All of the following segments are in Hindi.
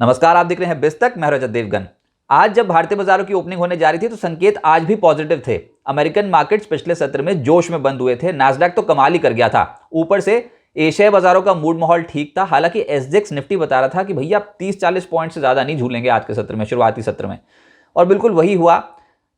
नमस्कार, आप देख रहे हैं बिस्तक। मैं रजत देवगन। आज जब भारतीय बाजारों की ओपनिंग होने जा रही थी तो संकेत आज भी पॉजिटिव थे। अमेरिकन मार्केट्स पिछले सत्र में जोश में बंद हुए थे। नास्डैक तो कमाल ही कर गया था। ऊपर से एशियाई बाजारों का मूड माहौल ठीक था। हालांकि एसजेक्स निफ्टी बता रहा था कि भैया 30-40 पॉइंट से ज्यादा नहीं झूलेंगे आज के सत्र में, शुरुआती सत्र में, और बिल्कुल वही हुआ।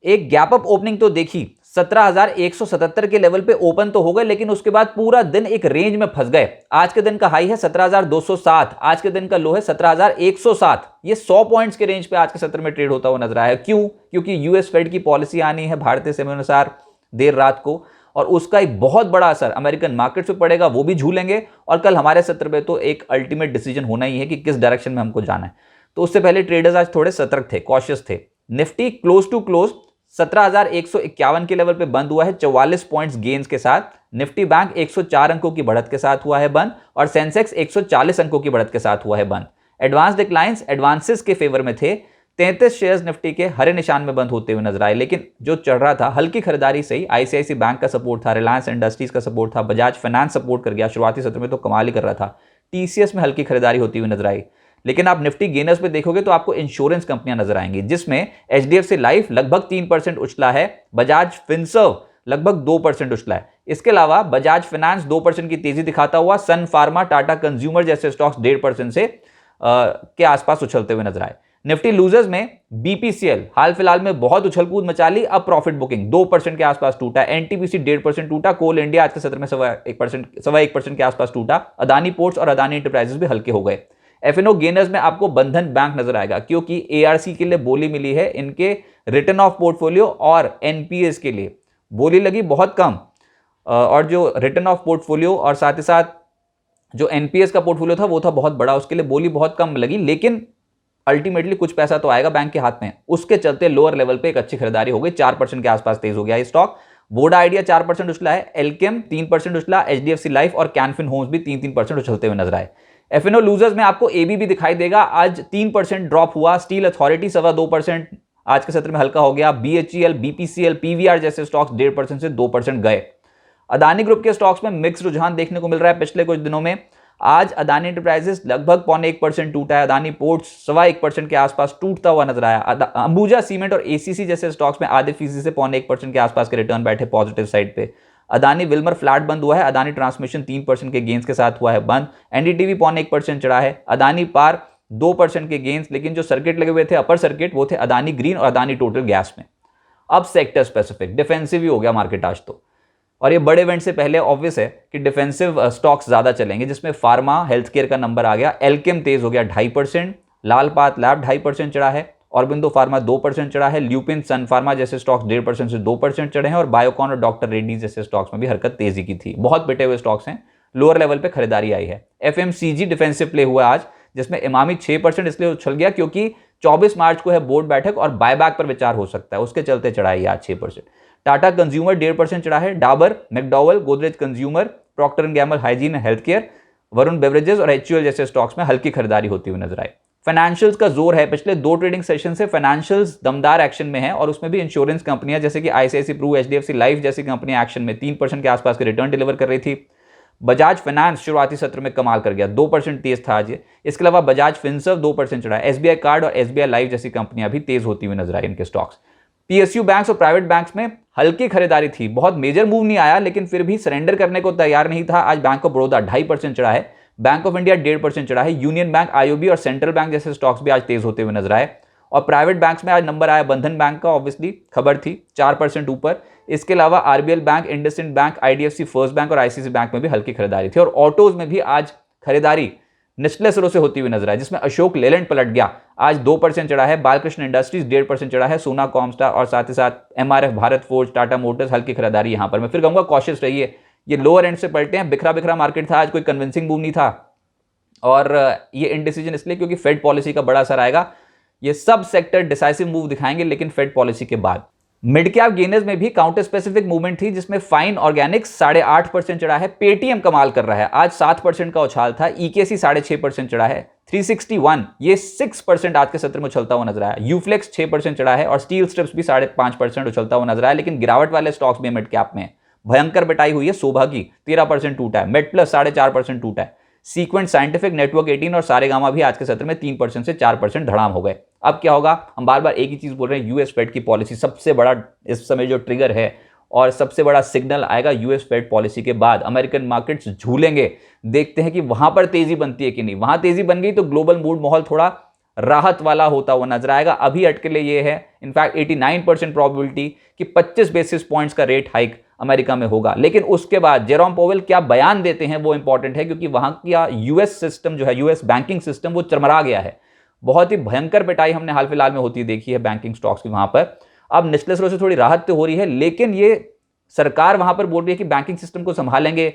एक गैप अप ओपनिंग तो देखी, 17,177 के लेवल पे ओपन तो हो गए, लेकिन उसके बाद पूरा दिन एक रेंज में फंस गए। आज के दिन का हाई है 17,207, आज के दिन का लो है 17,107। ये 100 पॉइंट्स के रेंज पे आज के सत्र में ट्रेड होता हुआ नजर आया। क्यों? क्योंकि यूएस फेड की पॉलिसी आनी है भारतीय समय अनुसार देर रात को, और उसका एक बहुत बड़ा असर अमेरिकन मार्केट पे पड़ेगा, वो भी झूलेंगे। और कल हमारे सत्र में तो एक अल्टीमेट डिसीजन होना ही है कि किस डायरेक्शन में हमको जाना है। तो उससे पहले ट्रेडर्स आज थोड़े सतर्क थे, कॉशियस थे। निफ्टी क्लोज टू क्लोज 17,151 के लेवल पे बंद हुआ है 44 पॉइंट्स गेन्स के साथ। निफ्टी बैंक 104 अंकों की बढ़त के साथ हुआ है बंद, और सेंसेक्स 140 अंकों की बढ़त के साथ हुआ है बंद। एडवांस डिक्लाइंस एडवांसेस के फेवर में थे। 33 शेयर्स निफ्टी के हरे निशान में बंद होते हुए नजर आए, लेकिन जो चढ़ रहा था हल्की खरीदारी से ही। आईसीआईसी बैंक का सपोर्ट था, रिलायंस इंडस्ट्रीज का सपोर्ट था, बजाज फाइनेंस सपोर्ट कर गया। शुरुआती सत्र में तो कमाल ही कर रहा था। टीसीएस में हल्की खरीदारी होती हुई नजर आई। लेकिन आप निफ्टी गेनर्स पे देखोगे तो आपको इंश्योरेंस कंपनियां नजर आएंगी, जिसमें एचडीएफसी लाइफ लगभग 3% उछला है, बजाज फिनसर्व लगभग 2% उछला है। इसके अलावा बजाज फाइनेंस 2% की तेजी दिखाता हुआ, सन फार्मा, टाटा कंज्यूमर जैसे स्टॉक्स 1.5% से के आसपास उछलते हुए नजर आए। निफ्टी लूजर्स में बीपीसीएल हाल फिलहाल में बहुत उछल कूद मचा ली। अब प्रॉफिट बुकिंग 2% के आसपास टूटा। एनटीपीसी 1.5% टूटा। कोल इंडिया आज के सत्र में 1.25% के आसपास टूटा। अदानी पोर्ट्स और अदानी इंटरप्राइजेस भी हल्के हो गए। एफएनओ गेनर्स में आपको बंधन बैंक नजर आएगा, क्योंकि एआरसी के लिए बोली मिली है। इनके रिटर्न ऑफ पोर्टफोलियो और एनपीएस के लिए बोली लगी बहुत कम, और जो रिटर्न ऑफ पोर्टफोलियो और साथ ही साथ जो एनपीएस का पोर्टफोलियो था वो था बहुत बड़ा, उसके लिए बोली बहुत कम लगी। लेकिन अल्टीमेटली कुछ पैसा तो आएगा बैंक के हाथ में। उसके चलते लोअर लेवल पे एक अच्छी खरीदारी हो गई। 4% के आसपास तेज हो गया ये स्टॉक। वोडा आइडिया 4% उछला है, एल्केम 3% उछला, एचडीएफसी लाइफ और कैनफिन होम्स भी 3-3% उछलते हुए नजर आए। एफएनओ लूजर्स में आपको एबी भी दिखाई देगा। आज 3% ड्रॉप हुआ। स्टील अथॉरिटी 2.25% आज के सत्र में हल्का हो गया। बीएचईएल, बीपीसीएल, पीवीआर जैसे स्टॉक्स 1.5% से 2% गए। अदानी ग्रुप के स्टॉक्स में मिक्स रुझान देखने को मिल रहा है पिछले कुछ दिनों में। आज अदानी एंटरप्राइजेस लगभग 0.25% टूटा है। अदानी पोर्ट्स 1.25% के आसपास टूटता हुआ नजर आया। अंबुजा सीमेंट और एसीसी जैसे स्टॉक्स में आधे फीसदी से 0.1% के आसपास के रिटर्न बैठे पॉजिटिव साइड पे। अदानी विल्मर फ्लैट बंद हुआ है। अदानी ट्रांसमिशन 3% के गेंस के साथ हुआ है बंद। एनडीटीवी 0.1% चढ़ा है। अदानी पार 2% के गेंस, लेकिन जो सर्किट लगे हुए थे अपर सर्किट वो थे अदानी ग्रीन और अदानी टोटल गैस में। अब सेक्टर स्पेसिफिक डिफेंसिव ही हो गया मार्केट आज तो। और ये बड़े इवेंट से पहले ऑब्वियस है कि डिफेंसिव स्टॉक्स ज्यादा चलेंगे, जिसमें फार्मा हेल्थ केयर का नंबर आ गया। एल्केम तेज हो गया 2.5%, लालपात लैब 2.5% चढ़ा है, ऑरबिंदो फार्मा 2% चढ़ा है, ल्यूपिन, सन फार्मा जैसे स्टॉक्स 1.5% से 2% चढ़े हैं, और बायोकॉन और डॉक्टर रेड्डीज जैसे स्टॉक्स में भी हरकत तेजी की थी। बहुत पिटे हुए स्टॉक्स हैं, लोअर लेवल पे खरीदारी आई है। एफएमसीजी डिफेंसिव प्ले हुआ आज, जिसमें इमामी 6% इसलिए उछल गया क्योंकि 24 मार्च को है बोर्ड बैठक और बायबैक पर विचार हो सकता है, उसके चलते चढ़ा है आज 6%। टाटा कंज्यूमर 1.5% चढ़ा है। Dabur, McDowell, Godrej consumer, Procter and Gamble hygiene health care, Varun beverages और एचयूएल जैसे स्टॉक्स में हल्की खरीदारी होती हुई नजर आई। फाइनेंशियल्स का जोर है। पिछले 2 ट्रेडिंग सेशन से फाइनेंशियल्स दमदार एक्शन में है, और उसमें भी इंश्योरेंस कंपनियां जैसे कि आईसीआईसी प्रू, एचडीएफसी लाइफ जैसी कंपनियां एक्शन में 3% के आसपास के रिटर्न डिलीवर कर रही थी। बजाज फाइनेंस शुरुआती सत्र में कमाल कर गया, 2% तेज था आज। इसके अलावा बजाज फिनसर्व 2% चढ़ा है। एसबीआई कार्ड और एसबीआई लाइफ जैसी कंपनियां भी तेज होती हुई नजर आई इनके स्टॉक्स। पीएसयू बैंक्स और प्राइवेट बैंक्स में हल्की खरीदारी थी। बहुत मेजर मूव नहीं आया, लेकिन फिर भी सरेंडर करने को तैयार नहीं था। आज बैंक ऑफ बड़ौदा 2.5% चढ़ा है, बैंक ऑफ इंडिया 1.5% चढ़ा है, यूनियन बैंक, आईओबी और सेंट्रल बैंक जैसे स्टॉक्स भी आज तेज होते हुए नजर आए। और प्राइवेट बैंक्स में आज नंबर आया बंधन बैंक का, ऑब्वियसली खबर थी, 4% ऊपर। इसके अलावा RBL bank, IndusInd bank, IDFC first bank और आईसीआईसी बैंक में भी हल्की खरीदारी थी। और ऑटोज में भी आज खरीदारी निचले सिरों से होती हुई नजर आई, जिसमें अशोक लेलैंड पलट गया, आज 2% चढ़ा है। बालकृष्ण इंडस्ट्रीज 1.5% चढ़ा है। सोना कॉमस्टार और साथ ही साथ MRF, Bharat forge, Tata Motors हल्की खरीदारी यहां पर। मैं फिर कहूंगा कॉशियस रहिए, ये लोअर एंड से पलटे हैं। बिखरा बिखरा मार्केट था आज, कोई कन्विंसिंग मूव नहीं था। और ये इनडिसीजन इसलिए क्योंकि फेड पॉलिसी का बड़ा असर आएगा। ये सब सेक्टर डिसाइसिव मूव दिखाएंगे, लेकिन फेड पॉलिसी के बाद। मिड कैप गेनर्स में भी काउंटर स्पेसिफिक मूवमेंट थी, जिसमें फाइन ऑर्गेनिक्स 8.5% चढ़ा है। पेटीएम कमाल कर रहा है, आज 7% का उछाल था। ईकेसी 6.5% चढ़ा है। 361 ये 6% आज के सत्र में उछलता हुआ नजर आया। यूफ्लेक्स 6% चढ़ा है, और स्टील स्ट्रिप्स भी 5.5% उछलता हुआ नजर आया। लेकिन गिरावट वाले स्टॉक्स भी मिड कैप में भयंकर बिटाई हुई है। सौभागी 13% टूटा है। मेड प्लस 4.5% टूटा है। सीक्वेंट साइंटिफिक, नेटवर्क 18 और सारेगामा भी आज के सत्र में 3% से 4% धड़ाम हो गए। अब क्या होगा, हम बार बार एक ही चीज बोल रहे हैं, यूएस फेड की पॉलिसी सबसे बड़ा इस समय जो ट्रिगर है और सबसे बड़ा सिग्नल आएगा यूएस फेड पॉलिसी के बाद। अमेरिकन मार्केट्स झूलेंगे, देखते हैं कि वहां पर तेजी बनती है कि नहीं। वहां तेजी बन गई तो ग्लोबल मूड माहौल थोड़ा राहत वाला होता हुआ नजर आएगा। अभी अटकले ये है इनफैक्ट 89% प्रोबेबिलिटी कि 25 बेसिस पॉइंट्स का रेट हाइक अमेरिका में होगा। लेकिन उसके बाद जेरोम पोवेल क्या बयान देते हैं वो इंपॉर्टेंट है, क्योंकि वहां का यूएस सिस्टम जो है, यूएस बैंकिंग सिस्टम, वो चरमरा गया है। बहुत ही भयंकर पिटाई हमने हाल फिलहाल में होती देखी है बैंकिंग स्टॉक्स की वहां पर। अब निचले स्तरों से थोड़ी राहत तो हो रही है, लेकिन ये सरकार वहां पर बोल रही है कि बैंकिंग सिस्टम को संभालेंगे,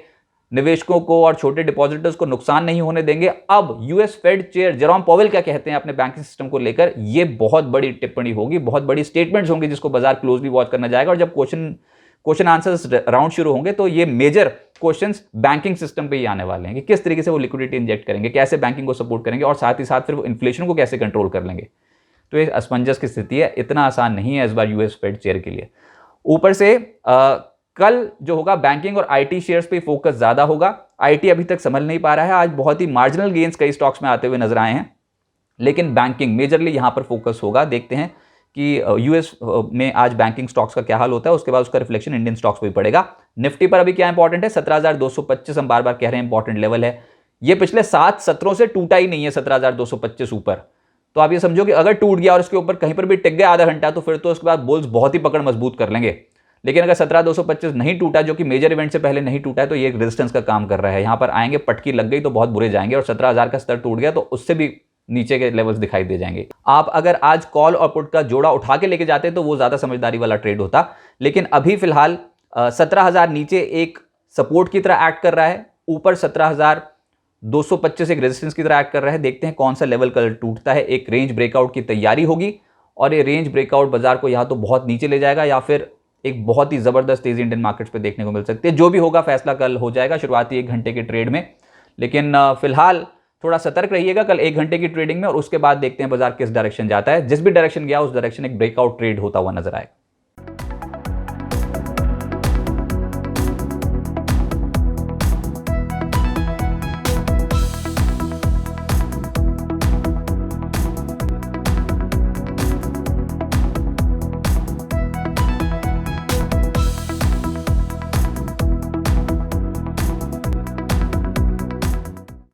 निवेशकों को और छोटे डिपॉजिटर्स को नुकसान नहीं होने देंगे। अब US Fed chair Jerome Powell क्या कहते हैं अपने बैंकिंग सिस्टम को लेकर, यह बहुत बड़ी टिप्पणी होगी, बहुत बड़ी स्टेटमेंट्स होंगी जिसको बाजार क्लोजली वॉच करना जाएगा। और जब क्वेश्चन आंसर्स राउंड शुरू होंगे तो ये मेजर क्वेश्चंस बैंकिंग सिस्टम पे ही आने वाले हैं कि किस तरीके से वो लिक्विडिटी इंजेक्ट करेंगे, कैसे बैंकिंग को सपोर्ट करेंगे और साथ ही साथ फिर वो इन्फ्लेशन को कैसे कंट्रोल कर लेंगे। तो ये असमंजस की स्थिति है, इतना आसान नहीं है इस बार यूएस फेड चेयर के लिए। ऊपर से कल जो होगा बैंकिंग और आईटी शेयर्स पे फोकस ज्यादा होगा। आईटी अभी तक संभल नहीं पा रहा है, आज बहुत ही मार्जिनल गेन्स कई स्टॉक्स में आते हुए नजर आए हैं, लेकिन बैंकिंग मेजरली यहां पर फोकस होगा। देखते हैं कि यूएस में आज बैंकिंग स्टॉक्स का क्या हाल होता है, उसके बाद उसका रिफ्लेक्शन इंडियन स्टॉक्स पर भी पड़ेगा। निफ्टी पर अभी क्या इंपॉर्टेंट है, 17,225 हम बार बार कह रहे हैं इंपॉर्टेंट लेवल है। ये पिछले 7 सत्रों से टूटा ही नहीं है 17,225 ऊपर। तो आप ये समझो कि अगर टूट गया और उसके ऊपर कहीं पर भी टिक गया आधा घंटा तो फिर तो उसके बाद बुल्स बहुत ही पकड़ मजबूत कर लेंगे। लेकिन अगर 17,225 नहीं टूटा, जो कि मेजर इवेंट से पहले नहीं टूटा है, तो ये एक रेजिस्टेंस का काम कर रहा है। यहां पर आएंगे, पटकी लग गई तो बहुत बुरे जाएंगे, और 17,000 का स्तर टूट गया तो उससे भी नीचे के लेवल्स दिखाई दे जाएंगे। आप अगर आज कॉल और पुट का जोड़ा उठा के लेके जाते तो वो ज्यादा समझदारी वाला ट्रेड होता, लेकिन अभी फिलहाल 17,000 नीचे एक सपोर्ट की तरह एक्ट कर रहा है, ऊपर 17,225 एक रेजिस्टेंस की तरह एक्ट कर रहा है। देखते हैं कौन सा लेवल कल टूटता है। एक रेंज ब्रेकआउट की तैयारी होगी और ये रेंज ब्रेकआउट बाजार को या तो बहुत नीचे ले जाएगा या फिर एक बहुत ही जबरदस्त तेजी इंडियन मार्केट्स पे देखने को मिल सकती है। जो भी होगा फैसला कल हो जाएगा शुरुआती 1 घंटे के ट्रेड में, लेकिन फिलहाल थोड़ा सतर्क रहिएगा कल 1 घंटे की ट्रेडिंग में, और उसके बाद देखते हैं बाजार किस डायरेक्शन जाता है। जिस भी डायरेक्शन गया उस डायरेक्शन एक ब्रेकआउट ट्रेड होता हुआ नजर आएगा।